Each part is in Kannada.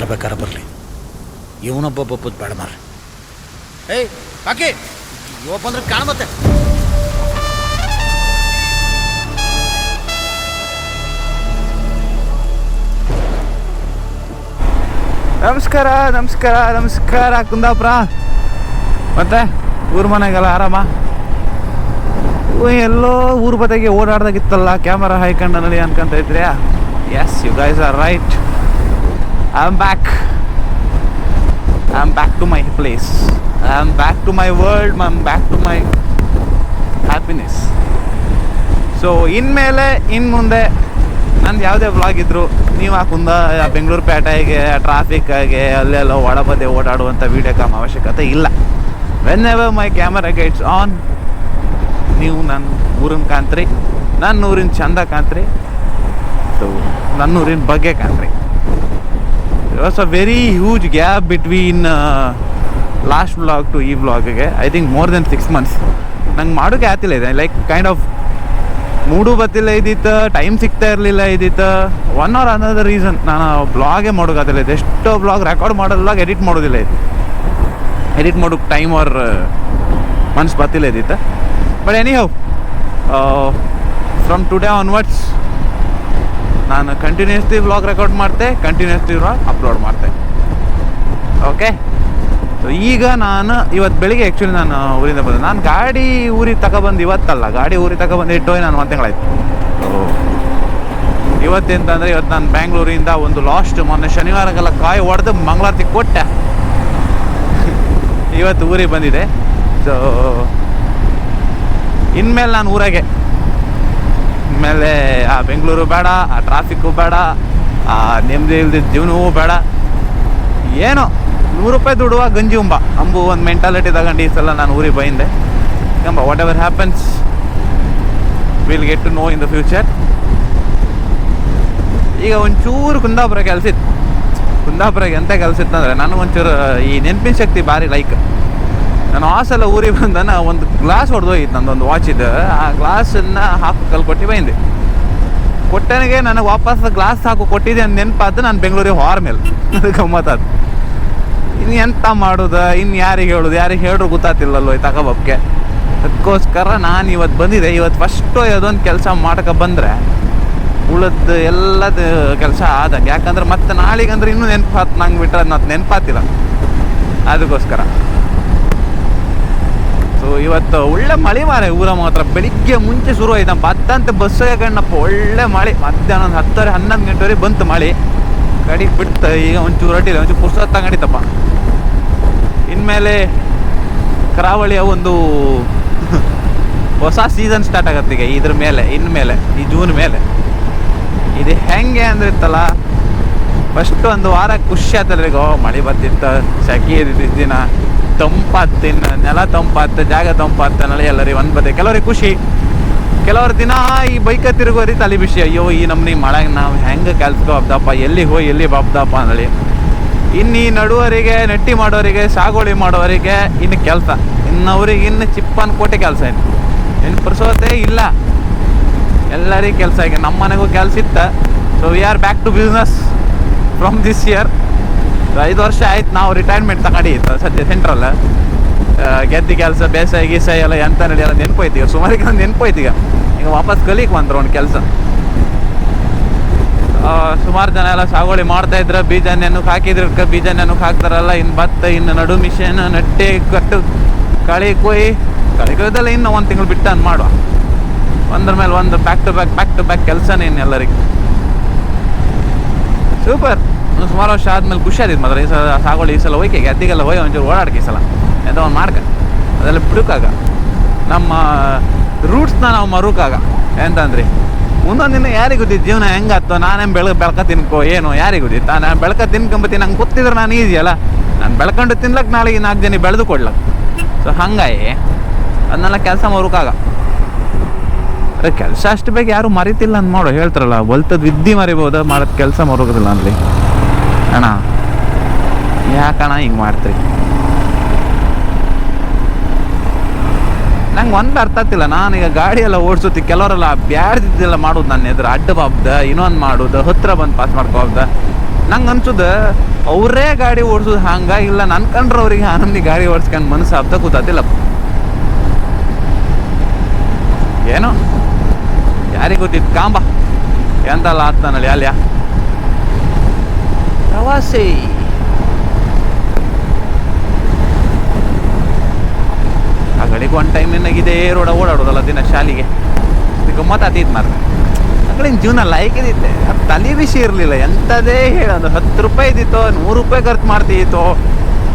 ಯಾರು ಬೇಕಾದ್ರೆ ಬರಲಿ, ಇವನೊಬ್ಬೊಬ್ಬ ಬೇಡ ಮಾರ್ರಿ. ಏಯ್ ಬಾಕಿ ಇವ ಬಂದ್ರೆ ಕಾಣಬತ್ತೆ. ನಮಸ್ಕಾರ ನಮಸ್ಕಾರ ನಮಸ್ಕಾರ ಕುಂದಾಪುರ. ಮತ್ತೆ ಊರ್ ಮನೆಗೆಲ್ಲ ಆರಾಮ? ಎಲ್ಲೋ ಊರ್ ಬದಿಗೆ ಓಡಾಡ್ದಾಗಿತ್ತಲ್ಲ ಕ್ಯಾಮರಾ ಹಾಯ್ಕೊಂಡು ನಡಿ ಅನ್ಕೊಂತ ಇದ್ರ್ಯಾ? Yes, you guys are right. I am back to my place. I am back to my world. I am back to my happiness. So ಇನ್ಮೇಲೆ ಮುಂದೆ ನಂದು ಯಾವುದೇ ವ್ಲಾಗ್ ಇದ್ರು ನೀವು ಬೆಂಗಳೂರು ಪೇಟೆಗೆ ಟ್ರಾಫಿಕ್ಕಾಗೆ ಅಲ್ಲೆಲ್ಲ ಒಳಬದೆ ಓಡಾಡುವಂಥ ವೀಡಿಯೋ ಕಾಮ್ ಅವಶ್ಯಕತೆ ಇಲ್ಲ. When ever my camera guides on, ನೀವು ನನ್ನ ಊರಿನ ಕಾಣ್ತ್ರಿ, ನನ್ನ ಊರಿನ ಚಂದ ಕಾಣ್ತ್ರಿ, ಸೊ ನನ್ನ ಊರಿನ ಬಗ್ಗೆ ಕಾಣ್ತ್ರಿ. It was a very huge gap between last vlog to ಈ ವ್ಲಾಗ್ಗೆ. I think more than 6 months. ನಂಗೆ ಮಾಡೋಕ್ಕೆ ಆಗ್ತಿಲ್ಲ ಇದೆ, ಲೈಕ್ ಕೈಂಡ್ ಆಫ್ ಮೂಡು ಬತ್ತಿಲ್ಲ ಇದ್ದಿತ್ತು, ಟೈಮ್ ಸಿಗ್ತಾ ಇರಲಿಲ್ಲ ಇದ್ದಿತ್ತು. ಒನ್ ಆರ್ ಅನದರ್ ರೀಸನ್ ನಾನು ಬ್ಲಾಗೇ ಮಾಡೋಕ್ಕಾಗಲ್ಲ ಇದೆ. ಎಷ್ಟೋ ಬ್ಲಾಗ್ ರೆಕಾರ್ಡ್ ಮಾಡೋದು, ಬ್ಲಾಗ್ ಎಡಿಟ್ ಮಾಡೋದಿಲ್ಲ ಇತ್ತು. ಎಡಿಟ್ ಮಾಡೋಕ್ಕೆ ಟೈಮ್ ಆರ್ ಮನ್ಸು ಬತ್ತಿಲ್ಲ ಇದ್ದಿತ್ತು. But any how, from today onwards ನಾನು ಕಂಟಿನ್ಯೂಸ್ಲಿ ವ್ಲಾಗ್ ರೆಕಾರ್ಡ್ ಮಾಡ್ತೆ, ಕಂಟಿನ್ಯೂಸ್ಲಿ ವ್ಲಾಗ್ ಅಪ್ಲೋಡ್ ಮಾಡ್ತೆ. ಓಕೆ, ಸೊ ಈಗ ನಾನು ಇವತ್ತು ಬೆಳಿಗ್ಗೆ ಆ್ಯಕ್ಚುಲಿ ನಾನು ಊರಿಂದ ಬಂದೆ. ನಾನು ಗಾಡಿ ಊರಿಗೆ ತಗೊಬಂದು ಇವತ್ತಲ್ಲ, ಗಾಡಿ ಊರಿಗೆ ತಗೊಬಂದು ಇಟ್ಟೋಗಿ ನಾನು 1 ತಿಂಗಳಾಯ್ತು. ಸೊ ಇವತ್ತೆಂತಂದರೆ ಇವತ್ತು ನಾನು ಬ್ಯಾಂಗ್ಳೂರಿಂದ ಒಂದು ಲಾಸ್ಟ್ ಮೊನ್ನೆ ಶನಿವಾರಕ್ಕೆಲ್ಲ ಕಾಯಿ ಹೊಡೆದು ಮಂಗಳಾರತಿ ಕೊಟ್ಟೆ. ಇವತ್ತು ಊರಿಗೆ ಬಂದಿದೆ. ಸೊ ಇನ್ಮೇಲೆ ನಾನು ಊರಾಗೆ, ಇನ್ಮೇಲೆ ಆ ಬೆಂಗಳೂರು ಬೇಡ, ಆ ಟ್ರಾಫಿಕ್ಕು ಬೇಡ, ಆ ನೆಮ್ಮದಿ ಇಲ್ದಿದ್ದ ಜೀವನವೂ ಬೇಡ. ಏನೋ 100 ರೂಪಾಯಿ ದುಡುವ ಗಂಜಿ ಅಂಬು ಒಂದು ಮೆಂಟಾಲಿಟಿ ತಗೊಂಡು ಈ ಸಲ ನಾನು ಊರಿಗೆ ಬೈಂದೆ. Whatever happens will get to know in the future. ಈಗ ಒಂಚೂರು ಕುಂದಾಪುರ ಕೆಲಸ ಇತ್ತು. ಕುಂದಾಪುರಕ್ಕೆ ಎಂಥ ಕೆಲಸ ಇತ್ತಂದರೆ ನನಗೊಂಚೂರು ಈ ನೆನಪಿನ ಶಕ್ತಿ ಭಾರಿ ಲೈಕ್. ನಾನು ಆ ಸಲ ಊರಿಗೆ ಬಂದನ ಒಂದು ಗ್ಲಾಸ್ ಹೊಡೆದೋಗಿತ್ತು, ನಂದೊಂದು ವಾಚ್ ಇದೆ. ಆ ಗ್ಲಾಸನ್ನು ಹಾಕು ಕಲ್ಕೊಟ್ಟು ಬೈಂದೆ. ಕೊಟ್ಟನಿಗೆ ನನಗೆ ವಾಪಸ್ ಗ್ಲಾಸ್ ಹಾಕು ಕೊಟ್ಟಿದ್ದೆ ಅಂತ ನೆನಪಾದ ನಾನು ಬೆಂಗಳೂರಿಗೆ ಹೊರ ಮೇಲೆ. ಅದು ಗಮ್ಮತ್ತಾದ. ಇನ್ನು ಎಂತ ಮಾಡೋದು, ಇನ್ನು ಯಾರಿಗೆ ಹೇಳೋದು, ಯಾರಿಗೆ ಹೇಳಿದ್ರು ಗೊತ್ತಾತಿಲ್ಲಲ್ಲೋ ಈ ತಗೋಬಕ್ಕೆ. ಅದಕ್ಕೋಸ್ಕರ ನಾನು ಇವತ್ತು ಬಂದಿದ್ದೆ. ಇವತ್ತು ಫಸ್ಟು ಯಾವುದೊಂದು ಕೆಲಸ ಮಾಡ್ಕೊ ಬಂದರೆ ಉಳಿದ ಎಲ್ಲದ ಕೆಲಸ ಆದಂಗೆ. ಯಾಕಂದ್ರೆ ಮತ್ತೆ ನಾಳೆಗಂದ್ರೆ ಇನ್ನೂ ನೆನಪಾತ್, ನಂಗೆ ಬಿಟ್ಟರೆ ಅದು ನೆನಪಾತಿಲ್ಲ. ಅದಕ್ಕೋಸ್ಕರ ಸೊ ಇವತ್ತು ಒಳ್ಳೆ ಮಳೆ ಮಾರೆ ಊರ ಮಾತ್ರ. ಬೆಳಿಗ್ಗೆ ಮುಂಚೆ ಶುರು ಆಯ್ತು, ಬತ್ತಂತೆ ಬಸ್ಸಿಗೆ ಕಣ್ಣಪ್ಪ ಒಳ್ಳೆ ಮಳೆ. ಮಧ್ಯಾಹ್ನ ಒಂದು 10-11 ಗಂಟೆವರೆಗೆ ಬಂತು ಮಳೆ. ಕಡಿಗೆ ಬಿಡ್ತು. ಈಗ ಒಂಚೂರು ಅಡ್ಡಿಲ್ಲ, ಒಂಚೂರು ಪುಸ್ತಕ ತಗೊಂಡಿತ್ತಪ್ಪ. ಇನ್ಮೇಲೆ ಕರಾವಳಿಯ ಒಂದು ಹೊಸ ಸೀಸನ್ ಸ್ಟಾರ್ಟ್ ಆಗತ್ತೆ ಈಗ ಇದ್ರ ಮೇಲೆ. ಇನ್ಮೇಲೆ ಈ ಜೂನ್ ಮೇಲೆ ಇದು ಹೆಂಗೆ ಅಂದ್ರೆ ಇತ್ತಲ್ಲ, ಫಸ್ಟ್ ಒಂದು ವಾರ ಖುಷಿ ಆಯ್ತಲ್ಲ. ಈಗ ಮಳೆ ಬರ್ತಿತ್ತು, ಸೆಕೆ ಇದ್ದಿದ್ದ ದಿನ, ತಂಪಾತ್ತು, ಇನ್ನು ನೆಲ ತಂಪಾತ್ತು, ಜಾಗ ತಂಪಾತ್ತು, ನಳಿ ಎಲ್ಲರಿಗೆ ಒಂದು ಬತ್ತೆ. ಕೆಲವ್ರಿಗೆ ಖುಷಿ, ಕೆಲವ್ರ ದಿನ ಈ ಬೈಕ ತಿರುಗೋರಿ ತಲೆ ಬಿಸಿ. ಅಯ್ಯೋ ಈ ನಮ್ಮನೆ ಮಳೆಗೆ ನಾವು ಹೆಂಗೆ ಕೆಲ್ಸಕ್ಕೆ ಹೋಗ್ದಪ್ಪ, ಎಲ್ಲಿಗೆ ಹೋಗಿ ಎಲ್ಲಿ ಬಾಪ್ದಪ್ಪ ಅಂದಳಿ. ಇನ್ನು ಈ ನಡುವರಿಗೆ, ನೆಟ್ಟಿ ಮಾಡೋರಿಗೆ, ಸಾಗುವಳಿ ಮಾಡೋರಿಗೆ ಇನ್ನು ಕೆಲಸ, ಇನ್ನವ್ರಿಗೆ ಇನ್ನು ಚಿಪ್ಪನ್ ಕೋಟೆ ಕೆಲಸ. ಇನ್ನು ಪುರ್ಸೋತೆ ಇಲ್ಲ, ಎಲ್ಲರಿಗೆ ಕೆಲಸ. ಈಗ ನಮ್ಮ ಮನೆಗೂ ಕೆಲಸ ಇತ್ತು. So we are back to business from this year. 5 ವರ್ಷ ಆಯ್ತು ನಾವು ರಿಟೈರ್ಮೆಂಟ್ ತಗೊಂಡಿತ್ತು ಸದ್ಯ ಸೆಂಟ್ರಲ್. ಗೆದ್ದಿ ಕೆಲಸ, ಬೇಸಾಯ ಗೀಸಾಯ ಎಲ್ಲ ಎಂತ ನಡೆಯಲ್ಲ ನೆನಪೋಯ್ತು. ಈಗ ಸುಮಾರಿಗೆ ಒಂದು ನೆನಪೋಯ್ತು. ಈಗ ವಾಪಸ್ ಕಲಿಕ್ ಬಂದ್ರು ಒಂದು ಕೆಲಸ. ಸುಮಾರು ಜನ ಎಲ್ಲ ಸಾಗುವಳಿ ಮಾಡ್ತಾಯಿದ್ರು. ಬೀಜ ನೆನಕ್ಕೆ ಹಾಕಿದ್ರು, ಬೀಜ ನೆನಕ್ಕೆ ಹಾಕ್ತಾರಲ್ಲ. ಇನ್ನು ಭತ್ತ, ಇನ್ನು ನಡು ಮಿಷನ್, ನಟ್ಟೆ ಕಟ್ಟು, ಕಳೆ ಕೊಯ್ದಲ್ಲ. ಇನ್ನು 1 ತಿಂಗಳು ಬಿಟ್ಟು ಅನ್ ಮಾಡುವ. ಒಂದ್ರ ಮೇಲೆ ಒಂದು ಬ್ಯಾಕ್ ಟು ಬ್ಯಾಕ್ ಕೆಲಸನೇ ಇನ್ನು ಎಲ್ಲರಿಗೆ. ಸೂಪರ್. ಸುಮಾರು ವರ್ಷ ಆದ್ಮೇಲೆ ಖುಷಿ ಆದಿತ್ತು ಮಾತ್ರ. ಈ ಸಲ ಸಾಗುವಳಿ ಈ ಸಲ ಹೋಯ್ಕೆ ಗದ್ದಿಗೆಲ್ಲ ಹೋಯ್ ಒಂಚೂರು ಓಡಾಡ್ಕೆ ಈ ಸಲ ಎಂತ ಒಂದು ಮಾಡ್ಕ. ಅದೆಲ್ಲ ಬಿಡುಕಾಗ ನಮ್ಮ ರೂಟ್ಸ್ನ ನಾವು ಮರುಕಾಗ. ಎಂತಂದ್ರಿ ಮುಂದೊಂದು ದಿನ ಯಾರಿಗೆ ಗೊತ್ತಿತ್ತು ಜೀವನ ಹೆಂಗಾಗ್ತೋ. ನಾನೇನು ಬೆಳಕ ತಿನ್ಕೋ ಏನೋ ಯಾರಿಗೆ ಗೊತ್ತಿತ್ತು. ನಾನು ಬೆಳಕ ತಿನ್ಕೊಂಬತ್ತೀನಿ, ನಂಗೆ ಗೊತ್ತಿದ್ರೆ ನಾನು ಈಸಿ ಅಲ್ಲ. ನಾನು ಬೆಳ್ಕೊಂಡು ತಿನ್ಲಕ್ಕೆ ನಾಳೆಗೆ 4 ಜನ ಬೆಳೆದು ಕೊಡ್ಲಕ್ಕೆ. ಸೊ ಹಂಗಾಗಿ ಅದನ್ನೆಲ್ಲ ಕೆಲಸ ಮರುಕಾಗ. ಅರೆ ಕೆಲಸ ಅಷ್ಟು ಬೇಗ ಯಾರು ಮರಿತಿಲ್ಲ ಅಂತ ಮಾಡೋ ಹೇಳ್ತಾರಲ್ಲ, ಹೊಲ್ತದ ವಿದ್ಯೆ ಮರಿಬೋದು, ಮಾಡೋದು ಕೆಲಸ ಮರೋಗೋದಿಲ್ಲ ಅನ್ಲಿ. ಅಣ್ಣ ಯಾಕಣ್ಣ ಹಿಂಗೆ ಮಾಡ್ತೀರಿ? ನಂಗೆ ಒಂದು ಅರ್ಥ ಆಗ್ತಿಲ್ಲ. ನಾನೀಗ ಗಾಡಿ ಎಲ್ಲ ಓಡಿಸುತ್ತಿ, ಕೆಲವರೆಲ್ಲ ಬ್ಯಾಡ್ದಿದ್ದೆಲ್ಲ ಮಾಡೋದು ನನ್ನ ಎದುರು. ಅಡ್ಡ ಬಾಬ್ದ ಇನ್ನೊಂದು ಮಾಡೋದು, ಹತ್ರ ಬಂದು ಪಾಸ್ ಮಾಡ್ಕೋಬ್ದ. ನಂಗೆ ಅನ್ಸುದ ಅವರೇ ಗಾಡಿ ಓಡಿಸೋದು ಹಂಗಾಗಿಲ್ಲ ನನ್ನ ಕಂಡ್ರೆ ಅವ್ರಿಗೆ ಆನಂದಿ ಗಾಡಿ ಓಡಿಸ್ಕೊಂಡು ಮನಸ್ಸು ಹಬ್ದ ಕೂತಾತಿಲ್ಲ. ಏನೋ ಯಾರಿಗೆ ಗೊತ್ತಿತ್ತು ಕಾಂಬ ಎಂತಲ್ಲ ಆಗ್ತಾನಲ್ಲಿ ಅಲ್ಯ ಪ್ರವಾಸಿ. ಆ ಗಳಿಗೆ ಒಂದು ಟೈಮ್ ಏನಾಗಿದೆ ರೋಡ ಓಡಾಡೋದಲ್ಲ ದಿನ ಶಾಲೆಗೆ ಗಮ್ಮತ್ತಾತೀತ್ ಮಾರ್ರೆ. ಮಕ್ಕಳಿನ ಜೀವನ ಲೈಕಿದಿತ್ತೆ, ಅದು ತಲೆ ಬಿಸಿ ಇರಲಿಲ್ಲ. ಎಂಥದೇ ಹೇಳೋದು 10 ರೂಪಾಯಿ ಇದ್ದಿತ್ತೋ 100 ರೂಪಾಯಿ ಖರ್ಚು ಮಾಡ್ತೀಯಿತ್ತೋ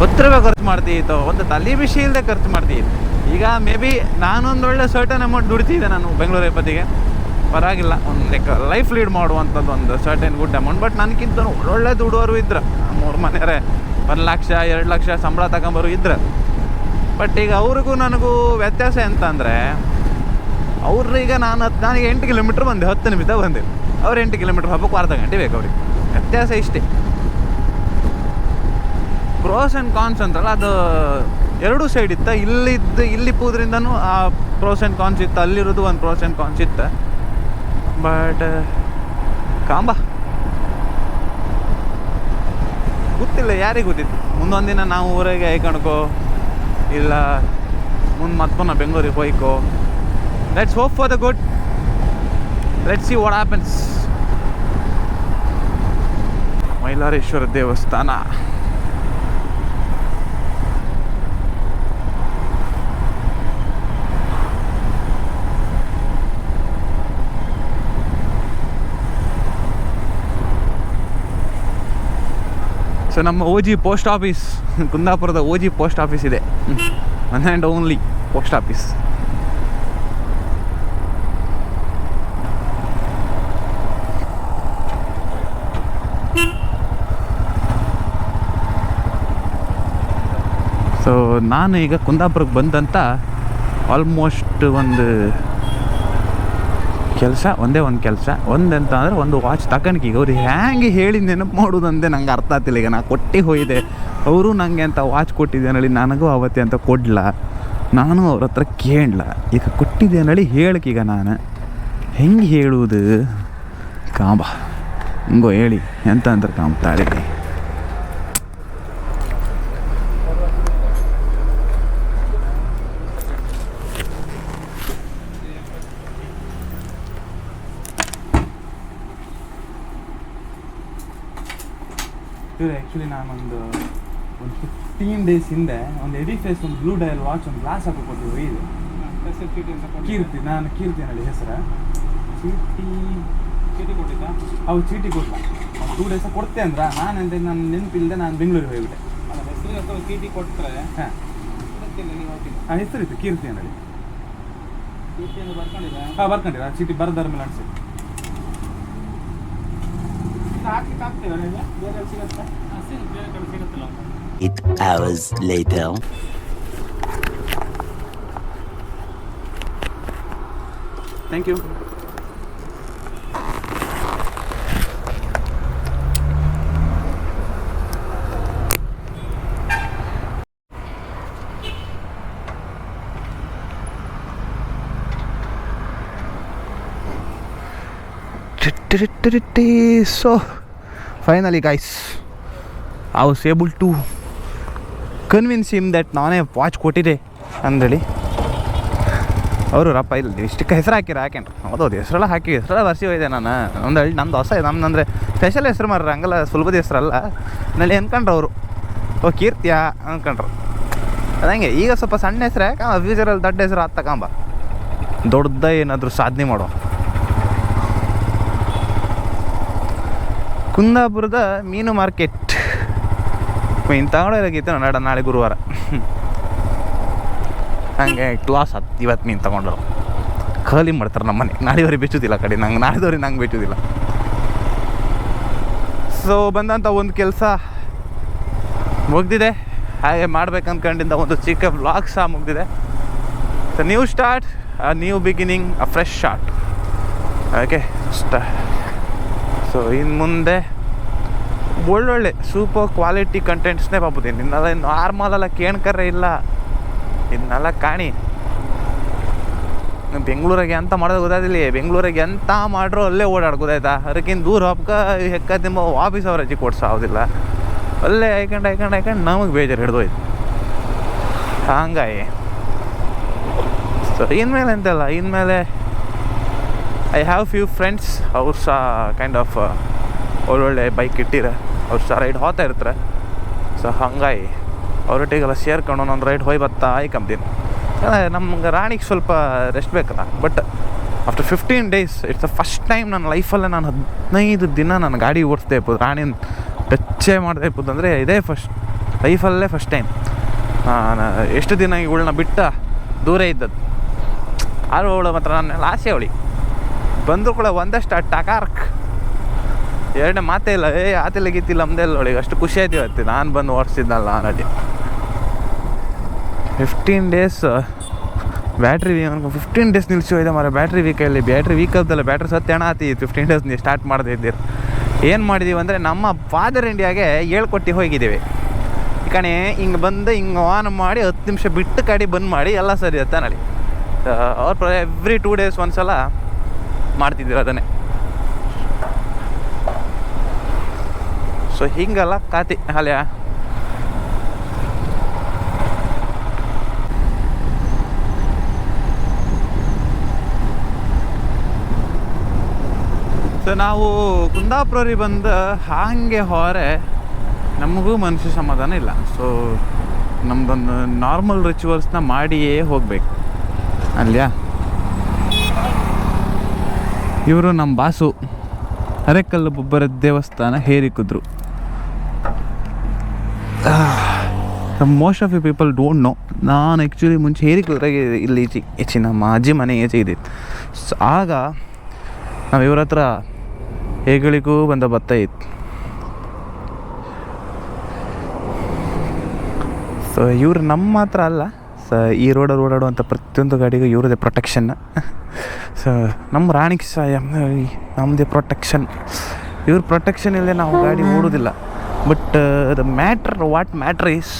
10 ರೂಪಾಯಿ ಖರ್ಚು ಮಾಡ್ತೀಯಿತ್ತೋ, ಒಂದು ತಲೆ ಬಿಸಿ ಇಲ್ಲದೆ ಖರ್ಚು ಮಾಡ್ತೀಯಿತ್ತು. ಈಗ ಮೇ ಬಿ ನಾನೊಂದು ಒಳ್ಳೆ ಸರ್ಟನ್ ಅಮೌಂಟ್ ದುಡ್ತಿದ್ದೆ ನಾನು ಬೆಂಗಳೂರು ಎಪ್ಪತ್ತಿಗೆ, ಪರವಾಗಿಲ್ಲ. ಒಂದು ಲೈಫ್ ಲೀಡ್ ಮಾಡುವಂಥದ್ದು ಒಂದು ಸರ್ಟನ್ ಗುಡ್ ಅಮೌಂಟ್. ಬಟ್ ನನಗಿಂತ ಒಳ್ಳೊಳ್ಳೆ ದುಡೋರು ಇದ್ರು, 3 ಮನೆಯವರೇ 1 ಲಕ್ಷ 2 ಲಕ್ಷ ಸಂಬಳ ತಗೊಂಬರು ಇದ್ರು. ಬಟ್ ಈಗ ಅವ್ರಿಗೂ ನನಗೂ ವ್ಯತ್ಯಾಸ ಎಂತ ಅಂದರೆ, ಅವ್ರೀಗ ನನಗೆ 8 ಕಿಲೋಮೀಟ್ರ್ ಬಂದೆ, 10 ನಿಮಿಷ ಬಂದೆ. ಅವ್ರು 8 ಕಿಲೋಮೀಟ್ರ್ ಹಬ್ಬಕ್ಕೆ ಅರ್ಧ ಗಂಟೆ ಬೇಕು ಅವ್ರಿಗೆ. ವ್ಯತ್ಯಾಸ ಇಷ್ಟೇ. ಪ್ರೋಸ್ ಆ್ಯಂಡ್ ಕಾನ್ಸ್ ಅಂತಲ್ಲ, ಅದು ಎರಡೂ ಸೈಡ್ ಇತ್ತು. ಇಲ್ಲಿ ಪೂದ್ರಿಂದನೂ ಆ ಪ್ರೋಸ್ ಆ್ಯಂಡ್ ಕಾನ್ಸ್ ಇತ್ತು, ಅಲ್ಲಿರೋದು ಒಂದು ಪ್ರೋಸ್ ಆ್ಯಂಡ್ ಕಾನ್ಸ್ ಇತ್ತು. ಬಟ್ ಕಾಂಬ ಗೊತ್ತಿಲ್ಲ, ಯಾರಿಗೆ ಗೊತ್ತಿತ್ತು. ಮುಂದೊಂದಿನ ನಾವು ಊರಿಗೆ ಐಕಣ್ಕೋ ಇಲ್ಲ ಮುಂದೆ ಮತ್ತೊನ್ನ ಬೆಂಗಳೂರಿಗೆ ಹೋಯ್ಕೋ. Let's hope for the good, let's see what happens. Mylareshwara ದೇವಸ್ಥಾನ. ಸೊ ನಮ್ಮ OG ಪೋಸ್ಟ್ ಆಫೀಸ್, ಕುಂದಾಪುರದ OG ಪೋಸ್ಟ್ ಆಫೀಸ್ ಇದೆ, one and only post office. So ನಾನು ಈಗ ಕುಂದಾಪುರಕ್ಕೆ ಬಂದಂಥ ಆಲ್ಮೋಸ್ಟ್ ಒಂದು ಕೆಲಸ ಒಂದೆಂತ ಅಂದರೆ ಒಂದು ವಾಚ್ ತಗೊಂಡು ಈಗ ಅವ್ರಿಗೆ ಹ್ಯಾಂಗೆ ಹೇಳಿ ನೆನಪು ಮಾಡೋದಂದೆ ನಂಗೆ ಅರ್ಥ ಆಗ್ತಿಲ್ಲ. ಈಗ ನಾ ಕೊಟ್ಟು ಹೋಗಿದೆ, ಅವರು ನನಗೆ ಅಂತ ವಾಚ್ ಕೊಟ್ಟಿದ್ದೇನಳಿ, ನನಗೂ ಅವತ್ತೇ ಅಂತ ಕೊಡ್ಲ, ನಾನು ಅವ್ರ ಹತ್ರ ಕೇಳಲ. ಈಗ ಕೊಟ್ಟಿದ್ದೇನಳಿ ಹೇಳಕ್ಕೀಗ ನಾನು ಹೆಂಗೆ ಹೇಳುವುದು ಕಾಂಬ ಹಿಂಗೋ ಹೇಳಿ ಎಂತ ಅಂತ ಕಾಂಬ್ತಾಳೆ. ಇವ್ರು ಆ್ಯಕ್ಚುಲಿ ನಾನೊಂದು 15 ಡೇಸ್ ಹಿಂದೆ ಒಂದು ಎಡಿಫೇಸ್ ಒಂದು ಬ್ಲೂ ಡಯಲ್ ವಾಚ್ ಒಂದು ಗ್ಲಾಸ್ ಹಾಕಿ ಕೊಟ್ಟಿದ್ರು. ಇದು ಕೀರ್ತಿ, ನಾನು ಕೀರ್ತಿ ಅನ್ನಿ ಹೆಸರು. ಚೀಟಿ ಕೊಟ್ಟಿದ್ದ, ಅವ್ರು ಚೀಟಿ ಕೊಟ್ಟ. 2 ಡೇಸ್ ಕೊಡ್ತೆ ಅಂದ್ರೆ ನಾನು ನೆನಪಿಲ್ಲದೆ ನಾನು ಬೆಂಗಳೂರಿಗೆ ಹೋಗ್ಬಿಟ್ಟೆ. ಹೆಸರು ಚೀಟಿ ಕೊಟ್ಟರೆ ಹಾಂ ಹೆಸರಿತ್ತು ಕೀರ್ತಿ ಅನ್ನಿ. ಬರ್ಕೊಂಡಿರ ಆ ಚೀಟಿ ಬರದಾರ ಮೇಲೆ ಅನ್ಸಿ Eight hours later. Thank you. So finally guys, I was able to convince him that ನಾನೇ ವಾಚ್ ಕೊಟ್ಟಿದ್ದೆ ಅಂದೇಳಿ. ಅವರು ರಪ್ಪ ಇಲ್ಲ ಇಷ್ಟಕ್ಕೆ ಹೆಸರು ಹಾಕ್ಯಾನ್ರಿ. ಹೌದೌದು ಹೆಸರೆಲ್ಲ ಹೆಸರೆಲ್ಲ ಬರ್ಸಿ ಹೋಯ್ದೆ ನಾನು. ನಮ್ದು ಹೊಸ ನಮ್ದು ಸ್ಪೆಷಲ್ ಹೆಸರು ಮಾರ್ರಿ, ಹಂಗಲ್ಲ ಸುಲಭದ ಹೆಸರಲ್ಲ. ನಲ್ಲಿ ಅನ್ಕೊಂಡ್ರು ಅವರು ಓ ಕೀರ್ತಿಯ ಅನ್ಕೊಂಡ್ರು. ಅದಂಗೆ ಈಗ ಸ್ವಲ್ಪ ಸಣ್ಣ ಹೆಸರು ಯಾಕೆ ಫ್ಯೂಚರಲ್ಲಿ ದೊಡ್ಡ ಹೆಸರು ಆತ ತಗೊಂಬ, ದೊಡ್ಡ ಏನಾದರೂ ಸಾಧನೆ ಮಾಡೋ. ಕುಂದಾಪುರದ ಮೀನು ಮಾರ್ಕೆಟ್ ಮೀನು ತಗೊಂಡೋಗಿತ್ತು ನಾಳೆ ಗುರುವಾರ. ಹಂಗೆ ಕ್ಲಾಸ್ ಇವತ್ತು ಮೀನು ತಗೊಂಡ್ರು ಖಾಲಿ ಮಾಡ್ತಾರೆ ನಮ್ಮ ಮನೆ. ನಾಳೆದವ್ರಿಗೆ ಬೆಚ್ಚೋದಿಲ್ಲ ಕಡೆ, ನಾಳೆದವ್ರಿಗೆ ನಂಗೆ ಬೆಚ್ಚೋದಿಲ್ಲ. ಸೊ ಬಂದಂಥ ಒಂದು ಕೆಲಸ ಮುಗ್ದಿದೆ. ಹಾಗೆ ಮಾಡ್ಬೇಕು ಅಂದ್ಕೊಂಡಿದ್ದ ಒಂದು ಚಿಕ್ಕ ವ್ಲಾಗ್ ಸಹ ಮುಗ್ದಿದೆ. So new start, new beginning, a fresh start. Okay so ಇನ್ನು ಮುಂದೆ ಒಳ್ಳೊಳ್ಳೆ ಸೂಪರ್ ಕ್ವಾಲಿಟಿ ಕಂಟೆಂಟ್ಸ್ನೇ ಬಾಬುದೀನಿ. ಇನ್ನೆಲ್ಲ ಇನ್ನು 6 ಮಾಲೆಲ್ಲ ಕೇಳ್ಕರ್ರೆ ಇಲ್ಲ, ಇದನ್ನೆಲ್ಲ ಕಾಣಿ ಬೆಂಗಳೂರಾಗೆ ಎಂತ ಮಾಡೋದು ಗೊತ್ತಾದಿಲ್ಲ. ಬೆಂಗಳೂರಾಗೆ ಎಂತ ಮಾಡ್ರು ಅಲ್ಲೇ ಓಡಾಡ್ ಗೊತ್ತಾಯ್ತಾ. ಅದಕ್ಕಿಂತ ದೂರ ಹಬ್ಬಕ ಹೆಕ್ಕ ತಿಂಬ ವಾಪೀಸ್ ಅವ್ರ ರಜೆ ಕೊಡ್ಸೋದಿಲ್ಲ. ಅಲ್ಲೇ ಹಾಯ್ಕೊಂಡು ನಮಗೆ ಬೇಜಾರು ಹಿಡ್ದೋಯ್ತು. ಹಂಗಾಗಿ ಸೊ ಇನ್ಮೇಲೆ ಎಂತಲ್ಲ, ಇನ್ಮೇಲೆ ಐ ಹ್ಯಾವ್ ಫ್ಯೂ ಫ್ರೆಂಡ್ಸ್. ಅವ್ರು ಸಹ ಕೈಂಡ್ ಆಫ್ ಒಳ್ಳೊಳ್ಳೆ ಬೈಕ್ ಇಟ್ಟಿರ, ಅವ್ರು ಸಹ ರೈಡ್ ಹೋಗ್ತಾ ಇರ್ತಾರೆ. ಸೊ ಹಂಗಾಗಿ ಅವ್ರೊಟ್ಟಿಗೆಲ್ಲ ಸೇರ್ಕೊಂಡು ಒಂದೊಂದು ರೈಡ್ ಹೋಗಿ ಬರ್ತಾ ಕಂಬ್ತೀನಿ. ನಮ್ಗೆ ರಾಣಿಗೆ ಸ್ವಲ್ಪ ರೆಸ್ಟ್ ಬೇಕಲ್ಲ. But after 15 days it's the first time ನನ್ನ ಲೈಫಲ್ಲೇ ನಾನು 15 ದಿನ ನಾನು ಗಾಡಿ ಓಡಿಸ್ದೆ ಇರ್ಬೋದು, ರಾಣಿನ ಟಚ್ಚೇ ಮಾಡದೆ ಇರ್ಬೋದು. ಅಂದರೆ ಇದೇ ಫಸ್ಟ್ ಲೈಫಲ್ಲೇ ಫಸ್ಟ್ ಟೈಮ್. ಎಷ್ಟು ದಿನ ಇವಳನ್ನ ಬಿಟ್ಟ ದೂರ ಇದ್ದದ್ದು. ಆರು ಅವಳು ಮಾತ್ರ ನನ್ನ ಆಸೆ. ಅವಳಿ ಬಂದರೂ ಕೂಡ ಒಂದಷ್ಟು ಟಕಾರ್ಕ್, ಎರಡನೇ ಮಾತೇ ಇಲ್ಲ. ಆತಿಲ್ಲ ಗೀತಿಲ್ಲ ನಮ್ಮದೇ ಇಲ್ಲ. ಅವಳಿಗೆ ಅಷ್ಟು ಖುಷಿ ಆಯ್ತು ಇವತ್ತು ನಾನು ಬಂದು ಓಡಿಸಿದ್ನಲ್ಲ ನಡಿ. 15 days ಬ್ಯಾಟ್ರಿ 15 days ನಿಲ್ಸಿ ಹೋಯ್ದೆ ಮಾರ. ಬ್ಯಾಟ್ರಿ ವೀಕಲ್ಲಿ ಬ್ಯಾಟ್ರಿ ವೀಕಲ್ದಲ್ಲ, ಬ್ಯಾಟ್ರಿ ಸತ್ಯಣ ಆತಿ. 15 days ನೀವು ಸ್ಟಾರ್ಟ್ ಮಾಡದೇ ಇದ್ದೀರಿ. ಏನು ಮಾಡಿದ್ದೀವಿ ಅಂದರೆ ನಮ್ಮ ಫಾದರ್ ಇಂಡಿಯಾಗೆ ಹೇಳ್ಕೊಟ್ಟು ಹೋಗಿದ್ದೀವಿ. ಈ ಕಣೆ ಹಿಂಗೆ ಬಂದು ಹಿಂಗೆ ಆನ್ ಮಾಡಿ 10 ನಿಮಿಷ ಬಿಟ್ಟು ಗಾಡಿ ಬಂದ್ ಮಾಡಿ ಎಲ್ಲ ಸರಿ ಅತ್ತ ನಡಿ. ಅವ್ರು ಎವ್ರಿ 2 days ಒಂದ್ಸಲ ಮಾಡ್ತಿದ್ದೀರ ಅದನ್ನೇ. ಸೊ ಹಿಂಗಲ್ಲ ಕಾತಿ ಅಲ್ಯ. ಸೊ ನಾವು ಕುಂದಾಪುರರಿಗೆ ಬಂದು ಹಾಗೆ ಹೊರೆ ನಮಗೂ ಮನಸ್ಸು ಸಮಾಧಾನ ಇಲ್ಲ. ಸೊ ನಮ್ಮದೊಂದು ನಾರ್ಮಲ್ ರಿಚುವಲ್ಸ್ನ ಮಾಡಿಯೇ ಹೋಗ್ಬೇಕು ಅಲ್ಯಾ. ಇವರು ನಮ್ಮ ಬಾಸು ಅರೆಕಲ್ಲು ಬೊಬ್ಬರ ದೇವಸ್ಥಾನ ಹೇರಿಕಿದ್ರು. Most of you people don't know, ನಾನು ಆ್ಯಕ್ಚುಲಿ ಮುಂಚೆ ಹೇರಿಕಿದ್ರಾಗೆ ಇಲ್ಲಿ ಈಚೆ ನಮ್ಮ ಅಜ್ಜಿ ಮನೆ ಈಚೆ ಇದ್ದಿತ್ತು. ಸೊ ಆಗ ನಾವು ಇವ್ರ ಹತ್ರ ಹೇಗಳಿಗೂ ಬಂದ ಬತ್ತ ಇತ್ತು. ಸೊ ಇವ್ರು ನಮ್ಮ ಮಾತ್ರ ಅಲ್ಲ, ಸೊ ಈ ರೋಡಲ್ಲಿ ಓಡಾಡುವಂಥ ಪ್ರತಿಯೊಂದು ಗಾಡಿಗೂ ಇವ್ರದೇ ಪ್ರೊಟೆಕ್ಷನ್. ಸೊ ನಮ್ಮ ರಾಣಿಗೆ ಸಹ ನಮ್ಮದೇ ಪ್ರೊಟೆಕ್ಷನ್. ಇವ್ರ ಪ್ರೊಟೆಕ್ಷನ್ ಇಲ್ಲದೆ ನಾವು ಗಾಡಿ ಓಡೋದಿಲ್ಲ. But the what matter is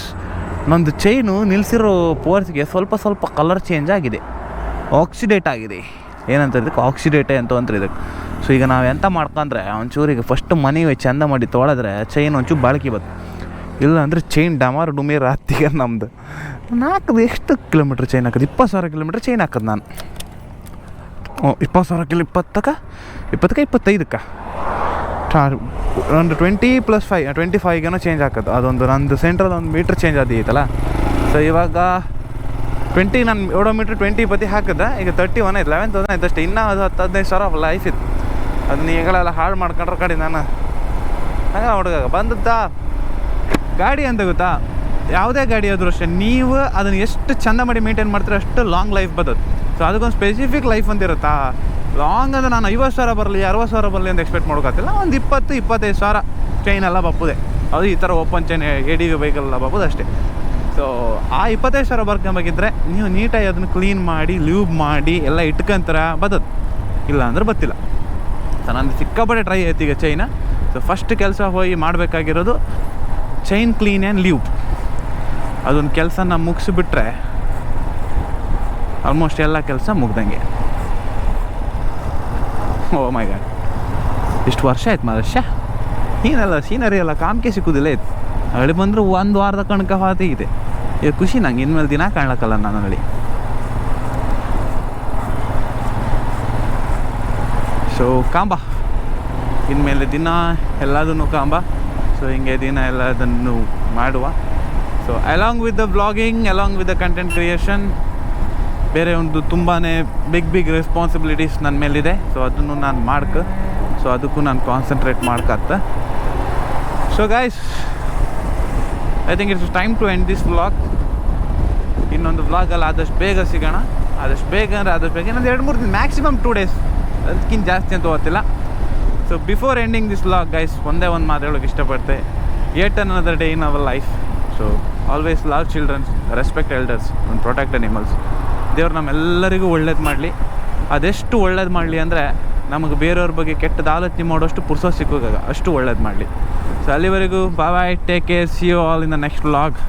ನಂದು ಚೈನು ನಿಲ್ಲಿಸಿರೋ ಪೋರ್ಸ್ಗೆ ಸ್ವಲ್ಪ ಕಲರ್ ಚೇಂಜ್ ಆಗಿದೆ, ಆಕ್ಸಿಡೇಟ್ ಆಗಿದೆ. ಏನಂತ ಇದಕ್ಕೆ ಆಕ್ಸಿಡೇಟೆ ಅಂತ ಇದಕ್ಕೆ. ಸೊ ಈಗ ನಾವು ಎಂತ ಮಾಡ್ಕೊಂಡ್ರೆ ಒಂಚೂರಿಗೆ ಫಸ್ಟ್ ಮನೆಗೆ ಚಂದ ಮಾಡಿ ತೊಳೆದ್ರೆ ಚೈನ್ ಒಂಚೂರು ಬಾಳ್ಕಿ ಬತ್ತು. ಇಲ್ಲ ಅಂದರೆ ಚೈನ್ ಡಮಾರ್ ಡುಮೀರ್ ಹತ್ತಿಗೆ ನಮ್ಮದು ನಾಲ್ಕು ಎಷ್ಟು ಕಿಲೋಮೀಟ್ರ್ ಚೈನ್ ಹಾಕೋದು, 20,000 ಕಿಲೋಮೀಟ್ರ್ ಚೈನ್ ಹಾಕೋದು ನಾನು. 20,000 25 ಒಂದು 20 + 5 25 ಚೇಂಜ್ ಹಾಕೋದು. ಅದೊಂದು ನಂದು ಸೆಂಟ್ರಲ್ಲಿ ಒಂದು ಮೀಟ್ರ್ ಚೇಂಜ್ ಆದೈತಲ್ಲ. ಸೊ ಇವಾಗ 20 ನಾನು ಓಡೋಮೀಟ್ರ್ 20 ಬತ್ತಿ ಹಾಕಿದೆ. ಈಗ 31 ಆಯ್ತು, 11,000 ಆಯ್ತು ಅಷ್ಟೇ. ಇನ್ನೂ ಅದು 10-15,000 ಲೈಫ್ ಇತ್ತು. ಅದನ್ನ ಈಗಳೆಲ್ಲ ಹಾಳು ಮಾಡ್ಕೊಂಡ್ರೆ ಕಡೆ ನಾನು ಹಂಗೆ ಹುಡುಗ ಬಂದದ್ದ ಗಾಡಿ ಅಂತ ಗೊತ್ತಾ. ಯಾವುದೇ ಗಾಡಿ ಆದರೂ ಅಷ್ಟೇ, ನೀವು ಅದನ್ನು ಎಷ್ಟು ಚೆಂದ ಮಾಡಿ ಮೇಂಟೈನ್ ಮಾಡ್ತೀರ ಅಷ್ಟು ಲಾಂಗ್ ಲೈಫ್ ಬರ್ತದೆ. ಸೊ ಅದಕ್ಕೊಂದು ಸ್ಪೆಸಿಫಿಕ್ ಲೈಫ್ ಅಂತ ಇರುತ್ತಾ. ಲಾಂಗ್ ಅಂದರೆ ನಾನು 50,000 ಬರಲಿ 60,000 ಬರಲಿ ಅಂತ ಎಕ್ಸ್ಪೆಕ್ಟ್ ಮಾಡೋಕ್ಕಾಗ್ತಿಲ್ಲ. ಒಂದು 20-25,000 ಚೈನ್ ಎಲ್ಲ ಬಪ್ಪುದೆ. ಅದು ಈ ಥರ ಓಪನ್ ಚೈನ್ ADV ಬೈಕಲ್ಲ ಬಪ್ಪುದು ಅಷ್ಟೇ. ಸೊ ಆ 25,000 ಬರ್ಕೊಂಬೇಕಿದ್ರೆ ನೀವು ನೀಟಾಗಿ ಅದನ್ನು ಕ್ಲೀನ್ ಮಾಡಿ ಲ್ಯೂಬ್ ಮಾಡಿ ಎಲ್ಲ ಇಟ್ಕೊಂತಾರೆ ಬದದು, ಇಲ್ಲ ಅಂದ್ರೆ ಬತ್ತಿಲ್ಲ. ಸೊ ನಂದು ಸಿಕ್ಕಾಪಟ್ಟೆ ಟ್ರೈ ಆಯ್ತು ಈಗ ಚೈನ. ಸೊ ಫಸ್ಟ್ ಕೆಲಸ ಹೋಗಿ ಮಾಡಬೇಕಾಗಿರೋದು ಚೈನ್ ಕ್ಲೀನ್ ಆ್ಯಂಡ್ ಲ್ಯೂಬ್. ಅದೊಂದು ಕೆಲಸನ ಮುಗಿಸಿಬಿಟ್ರೆ ಆಲ್ಮೋಸ್ಟ್ ಎಲ್ಲ ಕೆಲಸ ಮುಗ್ದಂಗೆ. ಓ ಮೈ ಗಾಡ್, ಇಷ್ಟು ವರ್ಷ ಆಯ್ತು ವರ್ಷ ನೀನೆಲ್ಲ ಸೀನರಿ ಎಲ್ಲ ಕಾಮ್ಕೆ ಸಿಕ್ಕುದಿಲ್ಲ ಇತ್ತು. ಅಲ್ಲಿ ಬಂದರೂ 1 ವಾರದ ಕಣಕ ಇದೆ. ಈಗ ಖುಷಿ ನಂಗೆ ಇನ್ಮೇಲೆ ದಿನ ಕಾಣ್ಲಕ್ಕಲ್ಲ ನಾನು ಅಲ್ಲಿ. ಸೊ ಕಾಂಬ ಇನ್ಮೇಲೆ ದಿನ ಎಲ್ಲದನ್ನು ಕಾಂಬ. ಸೊ ಹಿಂಗೆ ದಿನ ಎಲ್ಲದನ್ನು ಮಾಡುವ. So along with the vlogging, along with the content creation, ಬೇರೆ ಒಂದು ತುಂಬಾ ಬಿಗ್ ರೆಸ್ಪಾನ್ಸಿಬಿಲಿಟೀಸ್ ನನ್ನ ಮೇಲಿದೆ. ಸೊ ಅದನ್ನು ನಾನು ಸೊ ಅದಕ್ಕೂ ನಾನು ಕಾನ್ಸಂಟ್ರೇಟ್ ಮಾಡ್ಕತ್ತ. So guys, I think it's time to end this vlog. ಇನ್ನೊಂದು ವ್ಲಾಗಲ್ಲಿ ಆದಷ್ಟು ಬೇಗ ಸಿಗೋಣ. ಆದಷ್ಟು ಬೇಗ ಇನ್ನೊಂದು 2-3 ದಿನ, ಮ್ಯಾಕ್ಸಿಮಮ್ 2 days, ಅದಕ್ಕಿಂತ ಜಾಸ್ತಿ ಅಂತ ಗೊತ್ತಿಲ್ಲ. So before ending this vlog guys, ಒಂದೇ ಒಂದು ಮಾತು ಹೇಳೋಕ್ಕೆ ಇಷ್ಟಪಡ್ತೆ. Yet another day in our life. So always love childrens, respect elders and protect animals. ದೇವ್ರು ನಮ್ಮೆಲ್ಲರಿಗೂ ಒಳ್ಳೇದು ಮಾಡಲಿ. ಅದೆಷ್ಟು ಒಳ್ಳೇದು ಮಾಡಲಿ ಅಂದರೆ ನಮಗೆ ಬೇರೆಯವ್ರ ಬಗ್ಗೆ ಕೆಟ್ಟದ್ದು ಆಲೋಚನೆ ಮಾಡೋಷ್ಟು ಪುರ್ಸೋ ಸಿಕ್ಕೋಗಾಗ ಅಷ್ಟು ಒಳ್ಳೇದು ಮಾಡಲಿ. ಸೊ ಅಲ್ಲಿವರೆಗೂ bye, take care, see you all in the next vlog.